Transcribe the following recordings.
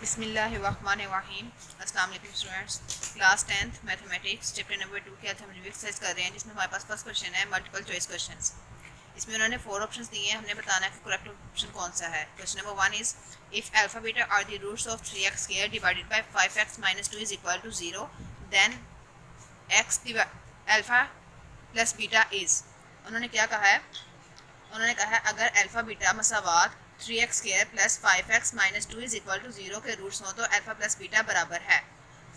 बिस्मिल्लाहिर्रहमानिर्रहीम। अस्सलाम वालेकुम students, class 10th mathematics chapter number 2 के आज हम रिव्यू एक्सरसाइज कर रहे हैं, जिसमें हमारे पास फर्स्ट क्वेश्चन है मल्टीपल चॉइस क्वेश्चंस। इसमें उन्होंने 4 ऑप्शंस दिए हैं, हमने बताना है कि करेक्ट ऑप्शन कौन सा है। Question number 1 is if alpha beta are the roots of 3x square divided by 5x - 2 is equal to 0, then x alpha plus beta is. उन्होंने क्या कहा है? उन्होंने कहा है अगर अल्फा बीटा मसावात 3x square plus 5x - 2 is equal to 0 के रूट्स हों तो अल्फा प्लस बीटा बराबर है।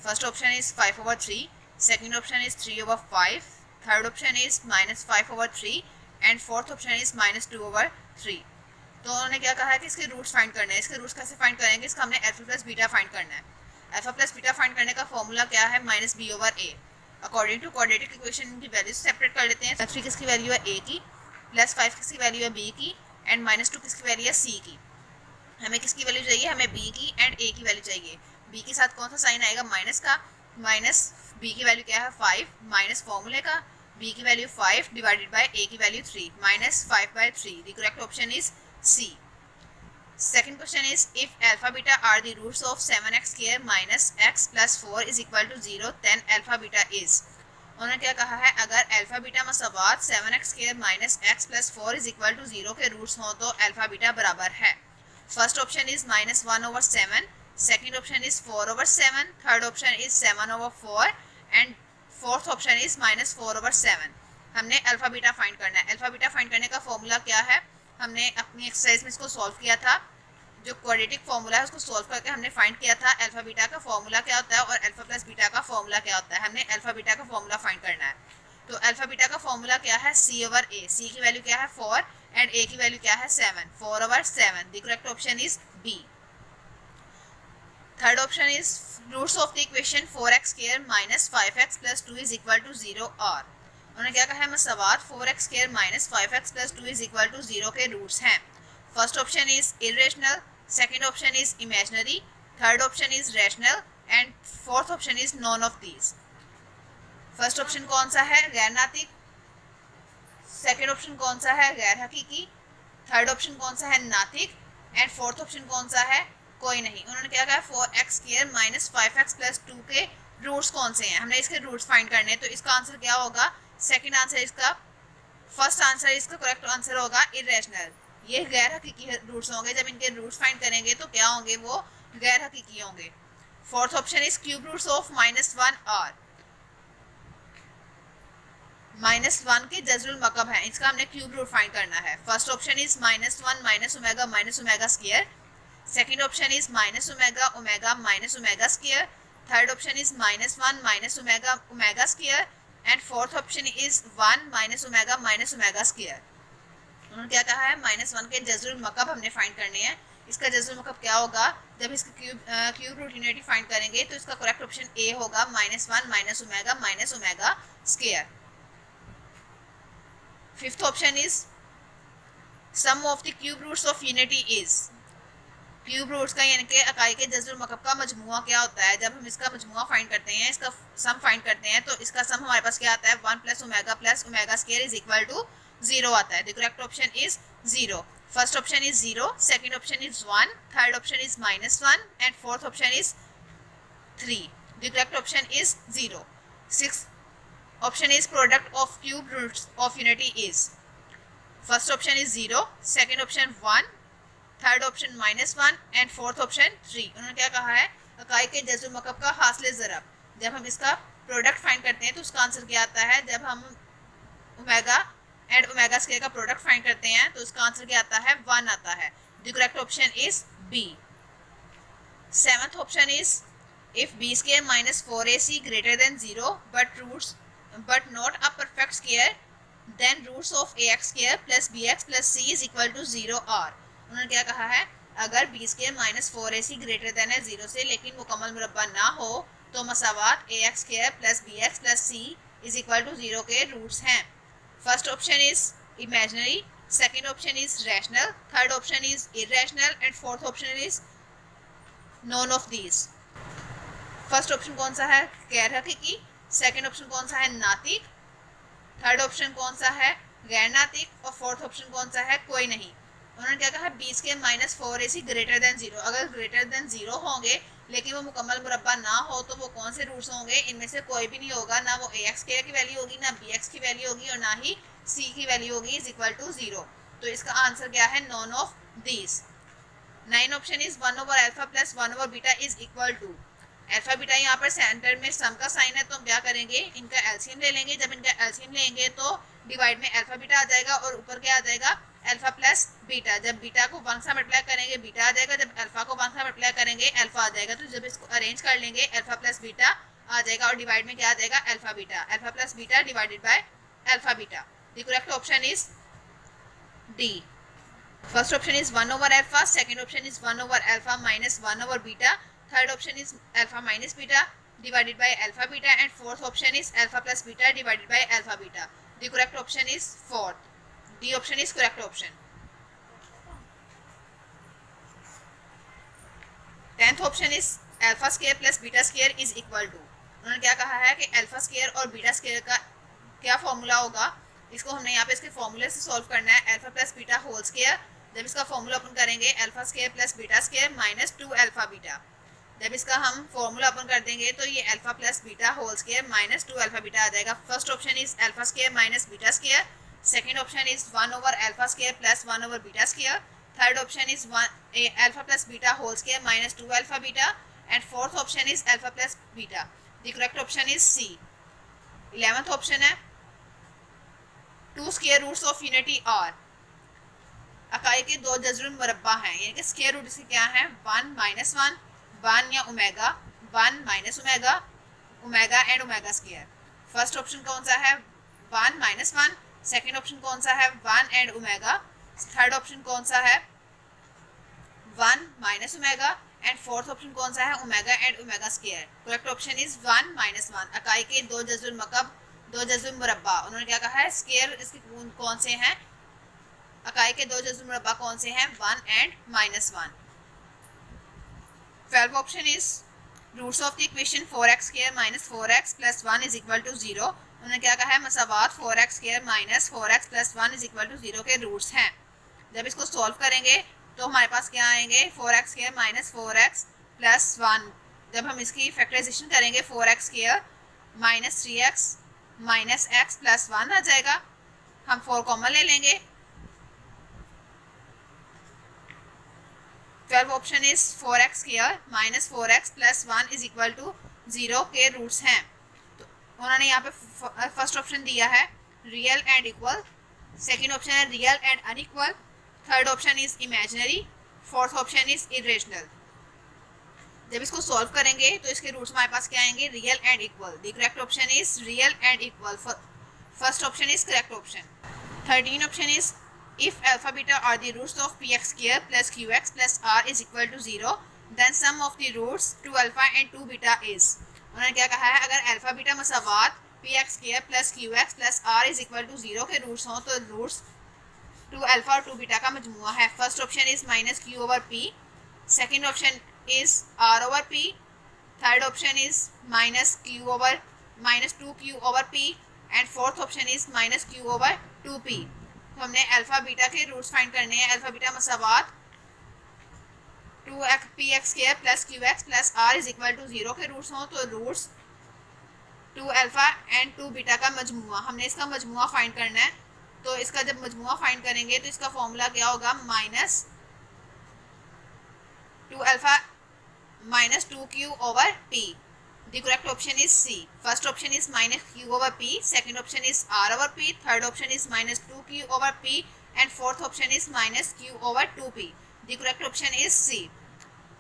First option is 5/3, second option is 3/5, third option is -5/3 and fourth option is -2/3। तो उन्होंने क्या कहा है कि इसके रूट्स फाइंड करने हैं। इसके रूट्स कैसे फाइंड करेंगे? इसका हमने अल्फा प्लस बीटा फाइंड करना है। अल्फा प्लस बीटा फाइंड करने का फॉर्मूला क्या है? -b/a। According to quadratic equation की वैल्यूज सेपरेट कर लेते हैं। 3 किसकी वैल्यू है? a की, +5 किसकी वैल्यू है? b की, एंड -2 किसकी वैल्यू है? c की। हमें किसकी वैल्यू चाहिए? हमें b की एंड a की वैल्यू चाहिए। b के साथ कौन सा साइन आएगा? माइनस का। माइनस b की वैल्यू क्या है? 5, माइनस फॉर्मूले का b की वैल्यू 5 डिवाइडेड बाय a की value 3, -5/3। The correct option is c। Second question is if alpha beta are the roots of 7x square minus x plus 4 is equal to 0, then alpha beta is। उन्होंने क्या कहा है? अगर alpha beta मसावात 7x square minus x plus 4 is equal to 0 के roots हों तो alpha beta बराबर है। First option is -1/7, second option is 4/7, third option is 7/4 and fourth option is -4/7। हमने अल्फा बीटा फाइंड करना है। अल्फा बीटा फाइंड करने का फॉर्मूला क्या है? हमने अपनी एक्सरसाइज में इसको सॉल्व किया था। जो क्वाड्रेटिक फॉर्मूला है उसको सॉल्व करके हमने फाइंड किया था अल्फा बीटा का फॉर्मूला क्या होता है और अल्फा प्लस बीटा का फॉर्मूला क्या होता है। हमने अल्फा बीटा का फॉर्मूला फाइंड करना है। तो अल्फा बीटा का फॉर्मूला क्या है? c/a। c की वैल्यू क्या है? 4 एंड a की वैल्यू क्या है? 7। 4/7। The correct option is b। Third option is roots of the equation 4x square minus 5x plus 2 is equal to 0 और। उन्होंने क्या कहा है? मसावात 4x square minus 5x plus 2 is equal to 0 के रूट्स हैं। First option is irrational, second option is imaginary, third option is rational and fourth option is none of these। First option कौन सा है? गैर नातिक। सेकंड ऑप्शन कौन सा है? गैर हकीकी। थर्ड ऑप्शन कौन सा है? नातिक। एंड फोर्थ ऑप्शन कौन सा है? कोई नहीं। उन्होंने क्या कहा? 4x square minus 5x plus 2 के रूट्स कौन से हैं? हमने इसके रूट्स फाइंड करने हैं। तो इसका आंसर क्या होगा? सेकंड आंसर इसका, फर्स्ट आंसर इसका करेक्ट आंसर होगा इरेशनल। ये गैर हकीकी रूट्स होंगे। जब इनके रूट्स फाइंड करेंगे तो क्या होंगे? वो गैर हकीकी होंगे। Fourth option is cube roots of -1 और -1 के जज़रुल मकब है। इसका हमने क्यूब रूट फाइंड करना है। First option is -1 - omega square, second option is -omega square, third option is -1 - omega square and fourth option is 1 - omega square. उन्होंने क्या कहा है? -1 के जज़रुल मकब हमने फाइंड करने हैं। इसका जज़रुल मकब क्या होगा? जब इसका क्यूब रूट यूनिटी फाइंड करेंगे तो इसका करेक्ट ऑप्शन ए होगा -1 - omega square. Fifth option is sum of the cube roots of unity is. Cube roots का यानी कि इकाई के जज़रुल मकब का मजमुआ क्या होता है? जब हम इसका मजमुआ फाइंड करते हैं, इसका सम फाइंड करते हैं, तो इसका सम हमारे पास क्या आता है? 1 + omega square is equal to 0 आता है। The correct option is 0। First option is 0, second option is 1, third option is -1 and fourth option is 3। The correct option is 0। Sixth option is product of cube roots of unity is. First option is 0, second option 1, third option -1 and fourth option 3। उन्होंने क्या कहा है? इकाई के जज़रुल मकब का हासिल ज़रब। जब हम इसका प्रोडक्ट फाइंड करते हैं तो उसका आंसर क्या आता है? जब हम ओमेगा एंड ओमेगा स्क्वायर का प्रोडक्ट फाइंड करते हैं तो उसका आंसर क्या आता है? 1 आता है। The correct option is B. Seventh option is if b square minus 4ac greater than 0 but not a perfect square then roots of ax square plus bx plus c is equal to 0 और। उन्होंने क्या कहा है? अगर b square minus 4ac greater than है 0 से लेकिन मुकम्मल मुरब्बा ना हो तो मसावात ax square plus bx plus c is equal to 0 के रूट्स हैं। First option is imaginary, second option is rational, third option is irrational and fourth option is non of these. First option कौन सा है? गैर हकीकी। Second option कौन सा है? नातिक। थर्ड ऑप्शन कौन सा है? गैर नातिक। और फोर्थ ऑप्शन कौन सा है? कोई नहीं। उन्होंने क्या कहा, b square minus 4ac greater than 0। अगर ग्रेटर देन 0 होंगे लेकिन वो मुकम्मल मुरब्बा ना हो तो वो कौन से रूट्स होंगे, इनमें से कोई भी नहीं होगा, ना वो ax स्क्वायर की वैल्यू होगी, ना bx की वैल्यू होगी, और ना ही c की वैल्यू होगी इज इक्वल टू 0। तो इसका आंसर क्या है, none of these. 9 option is 1 over alpha plus 1 over beta is equal to, alpha beta यहाँ पर सेंटर में सम का साइन है तो हम क्या करेंगे, इनका एलसीएम ले लेंगे। जब इनका एलसीएम लेंगे तो डिवाइड में अल्फा बीटा आ जाएगा और ऊपर क्या आ जाएगा, अल्फा प्लस बीटा। जब बीटा को 1 से मल्टीप्लाई करेंगे बीटा आ जाएगा, जब अल्फा को 1 से मल्टीप्लाई करेंगे अल्फा आ जाएगा। तो जब इसको अरेंज कर लेंगे अल्फा प्लस बीटा आ जाएगा और डिवाइड में क्या आ जाएगा, alpha beta. Alpha plus beta divided by alpha beta. The correct option is D. First option is 1 over alpha, second option is 1 over alpha minus 1 over beta, third option is alpha minus beta divided by alpha beta, and fourth option is alpha plus beta divided by alpha beta. The correct option is fourth. D option is correct option. 10th option is alpha square plus beta square is equal to, उन्होंने क्या कहा है कि alpha square और beta square का क्या formula होगा, इसको हमने यहाँ पे इसके फॉर्मूले से सॉल्व करना है। Alpha plus beta whole square, जब इसका फॉर्मूला अपन करेंगे alpha square plus beta square minus 2 alpha beta. जब इसका हम फॉर्मूला अपन कर देंगे तो ये alpha plus beta whole square minus 2 alpha beta आ जाएगा। First option is alpha square minus beta square, second option is 1 over alpha square plus 1 over beta square, third option is alpha plus beta whole square minus 2 alpha beta, and fourth option is alpha plus beta. The correct option is C. 11th option है 2 square roots of unity are, अकाई के 2 जज़रुल मुरब्बा हैं, यानी कि square root इसके क्या है, 1 माइनस 1, 1 या omega, 1 minus omega, omega and omega square. First option कौन सा है, 1 माइनस 1, सेकेंड ऑप्शन कौन सा है, 1 एंड ओमेगा, थर्ड ऑप्शन कौन सा है, 1 minus omega, and fourth option कौन सा है, omega and omega square. Correct option is 1 minus 1। Acai के 2 जज़रुल मकब, 2 जज़रुल मुरब्बा, उन्होंने क्या कहा है, स्क्वायर इसके कौन से हैं, अकाई के 2 जज़रुल मुरब्बा कौन से हैं, 1 and minus 1। 12 option is roots of the equation 4x square minus 4x plus 1 is equal to 0। उन्होंने क्या कहा है, मसावात 4x square minus 4x plus 1 is equal to 0 के रूट्स हैं। जब इसको सॉल्व करेंगे तो हमारे पास क्या आएंगे, 4x square minus 4x plus 1। जब हम इसकी फैक्टराइजेशन करेंगे 4x square minus 3x minus x plus 1 आ जाएगा। हम 4 कॉमन ले लेंगे। 12 option is 4x square minus 4x plus 1 is equal to 0 के रूट्स हैं। तो उन्होंने यहाँ पे फर्स्ट ऑप्शन दिया है real and equal, second option है real and unequal, third option is imaginary, fourth option is irrational. जब इसको सॉल्व करेंगे तो इसके रूट्स हमारे पास क्या आएंगे, real and equal. The correct option is real and equal. First option is correct option. 13 option is if alpha beta are the roots of px square plus qx plus r is equal to 0 then sum of the roots 2 alpha and 2 beta is. उन्होंने क्या कहा है, अगर alpha beta मसावात px square plus qx plus r is equal to 0 के roots हों तो roots 2 alpha और 2 बीटा का मजमुआ है। First option is minus q over p, second option is r over p, third option is minus 2q over p, and fourth option is minus q over 2p। तो हमने alpha beta के roots find करने हैं। Alpha beta मसावात 2px square plus qx plus r is equal to 0 के roots हों तो roots 2 alpha and 2 beta का मजमुआ, हमने इसका मजमुआ फाइंड करना है। तो इसका जब मजमुआ फाइंड करेंगे तो इसका फॉर्मूला क्या होगा, minus 2 alpha minus 2q over p. The correct option is C. First option is minus q over p, second option is r over p, third option is minus 2q over p, and fourth option is minus q over 2p. The correct option is C.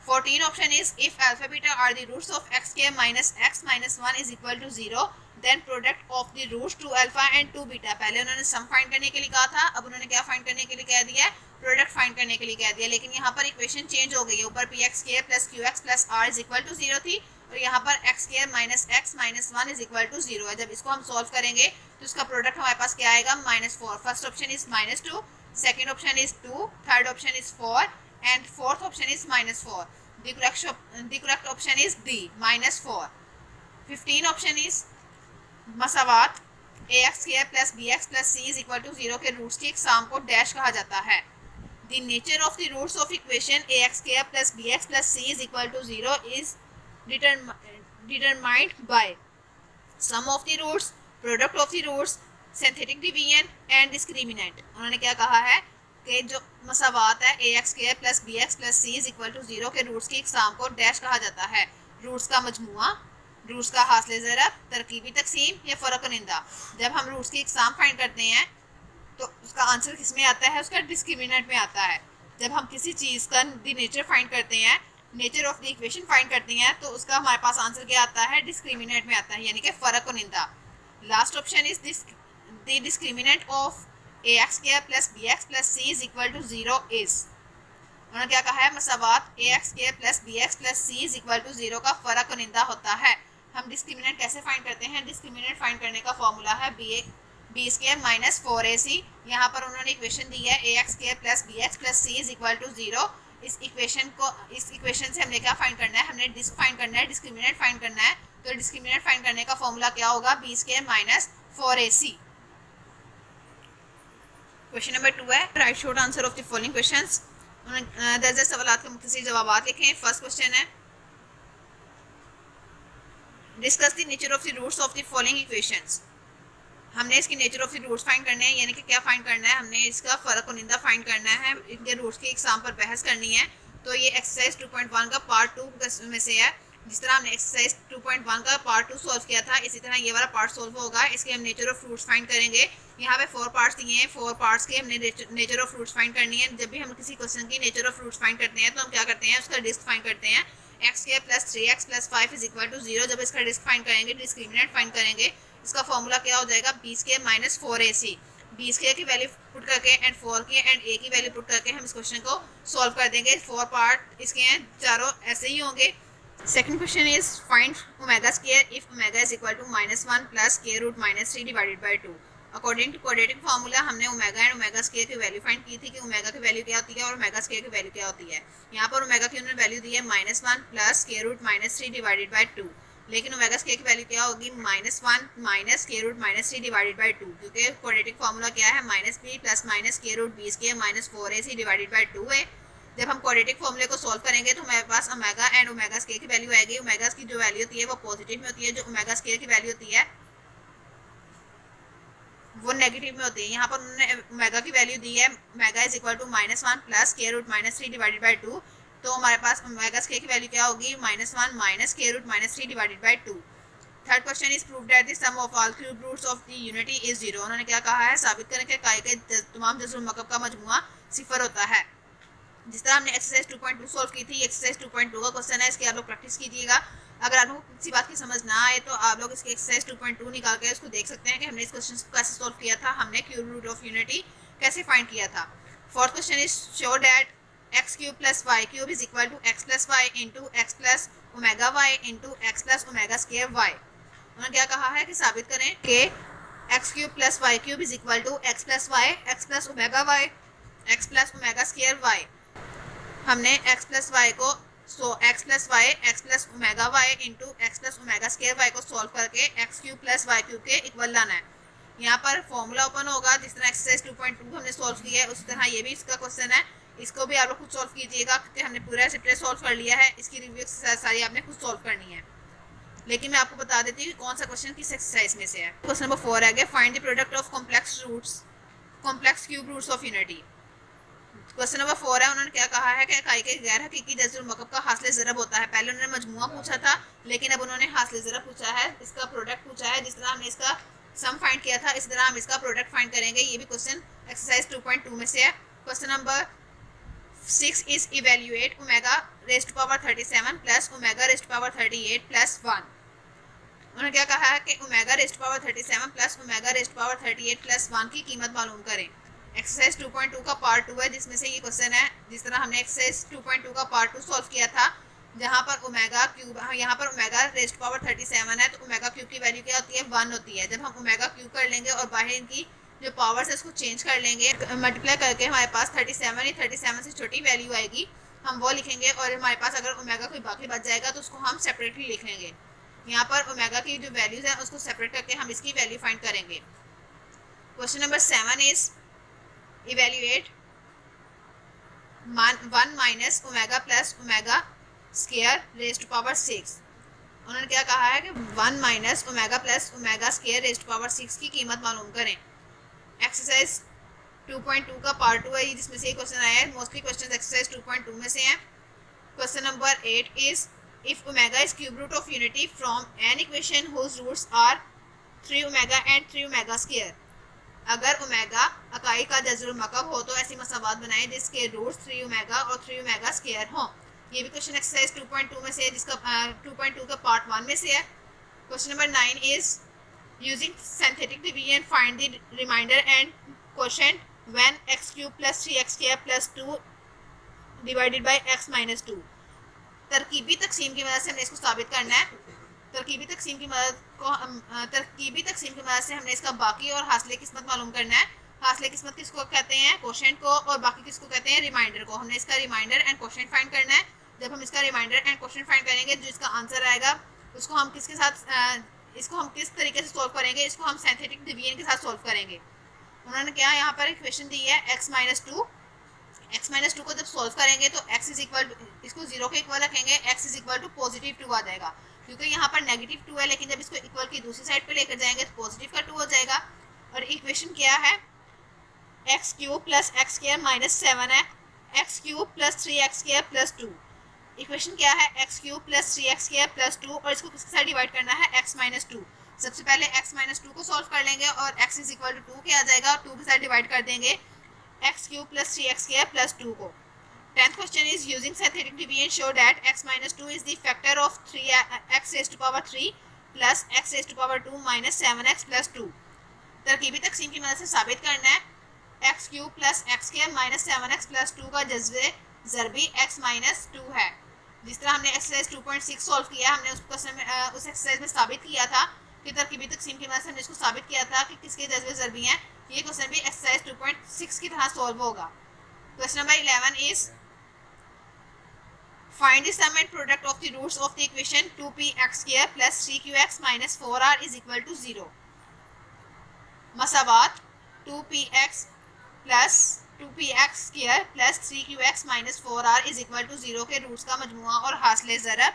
14 option is if alpha beta are the roots of x square minus x minus 1 is equal to 0 then product of the roots 2 alpha and 2 beta। पहले उन्होंने sum find करने के लिए कहा था, अब उन्होंने क्या फाइंड करने के लिए कह दिया है, प्रोडक्ट फाइंड करने के लिए कह दिया। लेकिन यहाँ पर इक्वेशन चेंज हो गई है, ऊपर px square plus qx plus r is equal to 0 थी और यहाँ पर x square minus x minus 1 is equal to 0 है। जब इसको हम सॉल्व करेंगे तो इसका प्रोडक्ट हमारे पास क्या आएगा, -4। First option is -2, second option is 2, third option is 4 and fourth option is -4। The correct option is D, -4. 15 option is मसावात ax square plus bx plus c is equal to 0 के roots की इकसाम को dash कहा जाता है। The nature of the roots of equation ax square plus bx plus c is equal to 0 is determined by sum of the roots, product of the roots, synthetic division and discriminant. उन्होंने क्या कहा है कि जो मसावात है A X square plus B X plus C is equal to 0 के roots की इकसाम को डैश कहा जाता है। रूट्स का मजमुआ, रूट्स का हासिल ज़रब, तरकीबी तकसीम या फ़र्क कनिंदा। जब हम रूट्स की इकसाम फाइंड करते हैं तो उसका आंसर किस में आता है? उसका डिस्क्रिमिनेंट में आता है। जब हम किसी चीज़ का द नेचर फाइंड करते हैं, nature of the equation find करते हैं, तो उसका हमारे पास आंसर क्या आता है? डिस्क्रिमिनेंट में आता है, यानी कि फ़र्क कनिंदा। Last option is the discriminant of A X square plus B X plus C is equal to 0 is. उन्होंने क्या कहा है? मसावात A X square plus B X plus C is equal to 0 का फ़र्क कनिंदा होता है। हम डिस्क्रिमिनेंट कैसे फाइंड करते हैं? डिस्क्रिमिनेंट फाइंड करने का फॉर्मूला है बी स्क्वायर माइनस 4ac। यहाँ पर उन्होंने इक्वेशन दी है A X square plus B X plus C is equal to 0। इस इक्वेशन से हमने क्या फाइंड करना है? हमने डिस्क फाइंड करना है, डिस्क्रिमिनेंट फाइंड करना है। तो डिस्क्रिमिनेंट फाइंड करने का फॉर्मूला क्या होगा? B square minus 4ac। Question number 2 है, write short answer of the following questions. दर्ज सवाल के मुख्तसर जवाब लिखें। फर्स्ट क्वेश्चन है, discuss the nature of the roots of the following equations. हमने इसकी nature of the roots find करने हैं, यानी कि क्या फाइंड करना है? हमने इसका फ़र्क कनिंदा फाइंड करना है, इनके रूट्स की एग्जाम पर बहस करनी है। तो ये एक्सरसाइज 2.1 का पार्ट 2 में से है। जिस तरह हमने एक्सरसाइज 2.1 का पार्ट 2 सॉल्व किया था, इसी तरह ये वाला पार्ट सॉल्व होगा। इसके हम नेचर ऑफ रूट्स फाइंड करेंगे। यहाँ पे 4 पार्ट्स दिए हैं, 4 पार्ट्स के हमने नेचर ऑफ रूट्स फाइंड करनी है। जब भी हम किसी क्वेश्चन की नेचर ऑफ रूट्स फाइंड करते हैं तो हम क्या करते हैं? उसका डिस्क फाइंड करते हैं। X square plus 3x plus 5 is equal to 0। जब इसका डिस्क फाइंड करेंगे, डिस्क्रिमिनेंट फाइंड करेंगे, इसका फॉर्मूला क्या हो जाएगा? B square minus 4ac। B square की वैल्यू पुट करके एंड 4 की एंड a की वैल्यू पुट करके हम इस क्वेश्चन को सॉल्व कर देंगे। 4 पार्ट इसके हैं, चारों ऐसे ही होंगे। Second question is find omega square if omega is equal to -1 plus square root -3 divided by 2। According to quadratic formula हमने ओमेगा एंड ओमेगा स्क्वायर की वैल्यू फाइंड की थी कि ओमेगा की वैल्यू क्या होती है और ओमेगा स्क्वायर की वैल्यू क्या होती है। यहाँ पर ओमेगा की उन्होंने वैल्यू दी है -1 plus square root -3 divided by 2। लेकिन ओमेगा स्क्वायर की वैल्यू क्या होगी? -1 minus square root -3 divided by 2, क्योंकि क्वाड्रेटिक फार्मूला क्या है? -b plus minus square root b square minus 4ac divided by 2 है। जब हम क्वाड्रेटिक फॉर्मूले को सॉल्व करेंगे तो हमारे पास ओमेगा एंड ओमेगा स्क्वायर की वैल्यू आएगी। ओमेगा की जो वैल्यू होती है वो पॉजिटिव में होती है, जो ओमेगा स्क्वायर की वैल्यू होती है वो नेगेटिव में होती है। यहाँ पर उन्होंने ओमेगा की वैल्यू दी है, omega is equal to -1 plus square root -3 divided by 2। तो हमारे पास ओमेगा स्क्वायर की वैल्यू क्या होगी? -1 minus square root -3 divided by 2। Third question is prove that the sum of all cube roots of the unity is 0। उन्होंने क्या कहा है? साबित करें कि काई के तमाम जज़्र मकब का मजमुआ 0 होता है। जिस तरह हमने एक्सरसाइज 2.2 सॉल्व की थी, एक्सरसाइज 2.2 का क्वेश्चन है, इसकी आप लोग प्रैक्टिस कीजिएगा। अगर आप लोग किसी बात की समझ ना आए तो आप लोग इसकी एक्सरसाइज 2.2 निकाल के इसको देख सकते हैं कि हमने इस क्वेश्चन को कैसे सॉल्व किया था, हमने क्यूब रूट ऑफ यूनिटी कैसे फाइंड किया था। Fourth question is show that x cube plus y cube is equal to x plus y into x plus omega y into x plus omega square y. उन्होंने क्या कहा है कि साबित करें कि x cube plus y cube is equal to x plus y x plus omega y x plus omega square y. हमने x plus Y को x plus y x plus omega y into x plus omega square y को solve करके x cube plus y cube के equal लाना है। यहाँ पर formula open होगा। जिस तरह एक्सरसाइज 2.2 हमने सॉल्व किया है उसी तरह ये भी इसका क्वेश्चन है, इसको भी आप लोग खुद सॉल्व कीजिएगा, क्योंकि हमने पूरा चैप्टर सॉल्व कर लिया है। इसकी रिव्यू एक्सरसाइज सारी आपने खुद सॉल्व करनी है। लेकिन मैं आपको बता देती हूँ कि कौन सा क्वेश्चन किस एक्सरसाइज में से है। क्वेश्चन नंबर 4 है, find the product of complex cube roots of unity. Question number 4 है, उन्होंने क्या कहा है कि काई के गैर हकीकी जज़्र मकब का हासिल ज़रब होता है। पहले उन्होंने मजमुआ पूछा था, लेकिन अब उन्होंने हासिल ज़रब पूछा है, इसका प्रोडक्ट पूछा है। जिस तरह हमने इसका सम फाइंड किया था इस तरह हम इसका प्रोडक्ट फाइंड करेंगे। ये भी क्वेश्चन एक्सरसाइज 2.2 में से है। Question number 6 is evaluate omega raised to power 37 plus omega raised to power 38 plus 1। उन्होंने क्या कहा है कि omega raised to power 37 plus omega raised to power 38 plus 1 की कीमत मालूम करें। एक्सरसाइज 2.2 का पार्ट 2 है, जिसमें से ये क्वेश्चन है। जिस तरह हमने एक्सरसाइज 2.2 का पार्ट 2 सॉल्व किया था, जहाँ पर ओमेगा क्यूब, यहाँ पर ओमेगा रेज़्ड टू पावर 37 है, तो ओमेगा क्यूब की वैल्यू क्या होती है? 1 होती है। जब हम ओमेगा क्यूब कर लेंगे और बाहर इनकी जो पावर्स है उसको चेंज कर लेंगे, मल्टीप्लाई करके हमारे पास 37 से छोटी वैल्यू आएगी, हम वो लिखेंगे। और हमारे पास अगर ओमेगा कोई बाकी बच जाएगा तो उसको हम सेपरेटली लिख लेंगे। यहाँ पर ओमेगा की जो वैल्यूज़ हैं उसको सेपरेट करके हम इसकी वैल्यू फाइंड करेंगे। Question number 7 is evaluate 1 minus omega plus omega square raise to power 6। उन्होंने क्या कहा है कि 1 minus omega plus omega square raise to power 6 की कीमत मालूम करें। एक्सरसाइज 2.2 का पार्ट 2 है जिसमें से क्वेश्चन आया है। मोस्टली क्वेश्चन एक्सरसाइज 2.2 में से हैं। Question number 8 is if omega is cube root of unity from an equation whose roots are 3 omega and 3 omega square. अगर ओमेगा इकाई का जज़रुल मकब हो तो ऐसी मसावात बनाएं जिसके रूट्स 3 ओमेगा और 3 ओमेगा स्क्वायर हों। ये भी क्वेश्चन एक्सरसाइज 2.2 में से है, जिसका 2.2 का पार्ट 1 में से है। Question number 9 is using synthetic division find the remainder and quotient when x cube plus 3x square plus 2 divided by x minus 2। तरकीबी तकसीम की मदद से हमने इसको साबित करना है। तरकीबी तकसीम की मदद से हमने इसका बाकी और हासिल किस्मत मालूम करना है। हासिल किस्मत किसको कहते हैं? क्वोशेंट को। और बाकी किसको कहते हैं? रिमाइंडर को। हमने इसका रिमाइंडर एंड क्वोशेंट फाइंड करना है। जब हम इसका रिमाइंडर एंड क्वोशेंट फाइंड करेंगे, जो इसका आंसर आएगा उसको हम किसके साथ इसको हम किस तरीके से सॉल्व करेंगे? इसको हम सिंथेटिक डिवीजन के साथ सॉल्व करेंगे। उन्होंने क्या यहाँ पर इक्वेशन दी है x माइनस 2 को जब सॉल्व करेंगे तो x इज इक्वल टू, इसको 0 के इक्वल रखेंगे, x is equal to positive 2 आ जाएगा, क्योंकि यहाँ पर नेगेटिव 2 है, लेकिन जब इसको इक्वल की दूसरी साइड पे लेकर जाएंगे तो पॉजिटिव का 2 हो जाएगा। और इक्वेशन क्या है? X cube plus x square minus 7 है, x cube plus 3x square plus 2। Equation क्या है? X cube plus 3x square plus 2, और इसको किसके साथ डिवाइड करना है? x minus 2। सबसे पहले x माइनस 2 को सॉल्व कर लेंगे और x इज इक्वल टू 2 के आ जाएगा, और 2 के साथ डिवाइड कर देंगे x cube plus 3x square plus 2 को। 10th question is using synthetic division show that x minus 2 is the factor of 3x raise to power 3 plus x raise to power 2 minus 7x plus 2। तरकीबी तकसीम की मदद से साबित करना है। X cube plus x square minus 7x plus 2 का जज्बे ज़रबी x माइनस 2 है। जिस तरह हमने एक्सरसाइज 2.6 सॉल्व किया, हमने उस एक्सरसाइज में साबित किया था कि तरकीबी तकसीम की मदद से हमने इसको साबित किया था कि किसके जज्बे ज़रबी हैं। ये क्वेश्चन भी एक्सरसाइज 2.6 की तरह सॉल्व होगा। Question number 11 is find the sum and product of the roots of the equation 2px square plus 3qx minus 4r is equal to 0। मसावात 2px square plus 3qx minus 4r is equal to 0 के roots का मजमुआ और हासिल ज़रब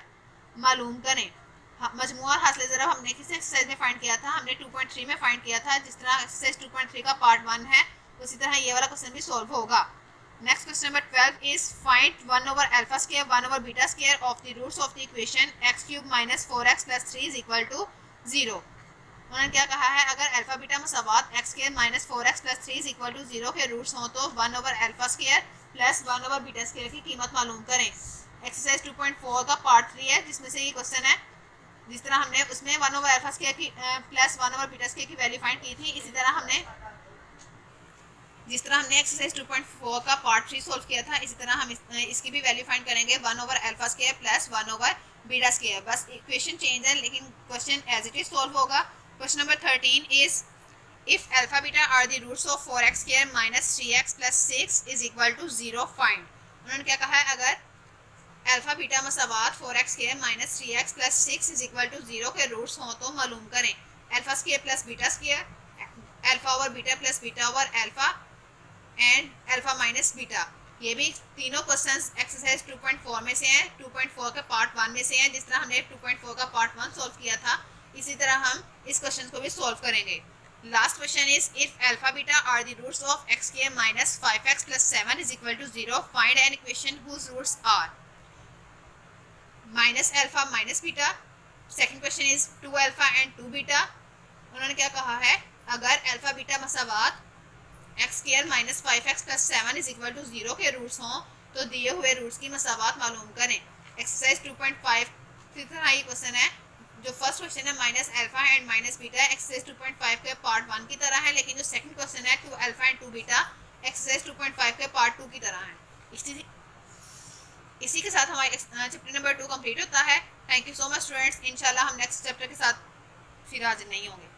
मालूम करें। मजमुआ और हासिल ज़रब हमने किस एक्सरसाइज में फाइंड किया था? हमने 2.3 में फाइंड किया था। जिस तरह एक्सरसाइज 2.3 का पार्ट 1 है, उसी तरह ये वाला क्वेश्चन भी सॉल्व होगा। Next question number 12 is find 1 over alpha square 1 over beta square of the roots of the equation x cube minus 4x plus 3 is equal to 0। उन्होंने क्या कहा है? अगर अल्फा बीटा मसावात x square minus 4x plus 3 is equal to 0 के roots हों तो 1 over alpha square plus 1 over beta square की कीमत मालूम करें। एक्सरसाइज 2.4 का पार्ट 3 है, जिसमें से ये क्वेश्चन है। जिस तरह हमने उसमें 1 ओवर अल्फा स्क्वायर की प्लस 1 ओवर बीटा स्क्वायर की वैल्यू फाइंड की थी, इसी तरह हमने एक्सरसाइज 2.4 का पार्ट 3 सॉल्व किया था, इसी तरह हम इसकी भी वैल्यू फाइंड करेंगे 1 over alpha square plus 1 over beta square. बस इक्वेशन चेंज है, लेकिन question as it is solve होगा। Question number 13 is if alpha beta are the roots of 4x square minus 3x plus 6 is equal to 0 find. उन्होंने क्या कहा है? अगर alpha beta मसावात 4x square minus 3x plus 6 is equal to 0 के roots हों तो मालूम करें। Alpha square plus beta square, alpha over beta plus beta over alpha and alpha minus beta. ये भी तीनों क्वेश्चंस एक्सरसाइज 2.4 में से हैं, 2.4 के पार्ट 1 में से हैं। जिस तरह हमने 2.4 का पार्ट 1 सॉल्व किया था, इसी तरह हम इस क्वेश्चन को भी सॉल्व करेंगे। Last question is if alpha beta are the roots of x square minus 5x plus 7 is equal to 0 find an equation whose roots are minus alpha minus beta. Second question is 2 alpha and 2 beta. उन्होंने क्या कहा है? अगर alpha beta मसावात x square minus 5x plus 7 is equal to 0 के roots हों तो दिए हुए रूट्स की मसावात मालूम करें। एक्सरसाइज 2.5 की तरह ये क्वेश्चन है। जो फर्स्ट क्वेश्चन है minus alpha and minus beta, exercise 2.5 के पार्ट 1 की तरह है, लेकिन जो सेकंड क्वेश्चन है 2 अल्फा एंड 2 बीटा, एक्सरसाइज 2.5 के पार्ट 2 की तरह है। इसी के साथ हमारा चैप्टर नंबर 2 कंप्लीट होता है। Thank you so much students. इंशाल्लाह हम नेक्स्ट चैप्टर के साथ फिर हाजिर नहीं होंगे।